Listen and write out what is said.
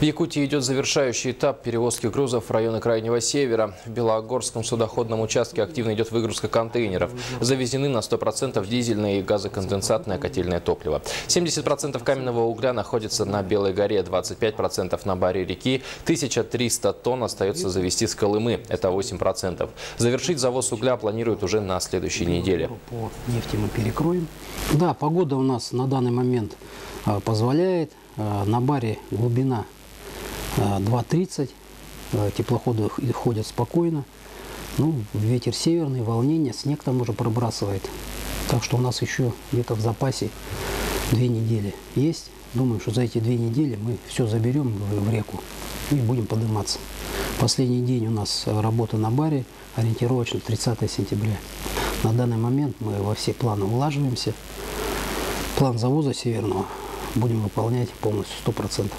В Якутии идет завершающий этап перевозки грузов в районы Крайнего Севера. В Белогорском судоходном участке активно идет выгрузка контейнеров. Завезены на 100% дизельное и газоконденсатное котельное топливо. 70% каменного угля находится на Белой горе, 25% на баре реки, 1300 тонн остается завезти с Колымы, это 8%. Завершить завоз угля планируют уже на следующей неделе. По нефти мы перекроем. Да, погода у нас на данный момент позволяет. На баре глубина 2,30, теплоходы ходят спокойно. Ну, ветер северный, волнение, снег там уже пробрасывает. Так что у нас еще где-то в запасе 2 недели есть. Думаю, что за эти 2 недели мы все заберем в реку и будем подниматься. Последний день у нас работа на баре, ориентировочно 30 сентября. На данный момент мы во все планы улаживаемся. План завоза северного будем выполнять полностью 100%.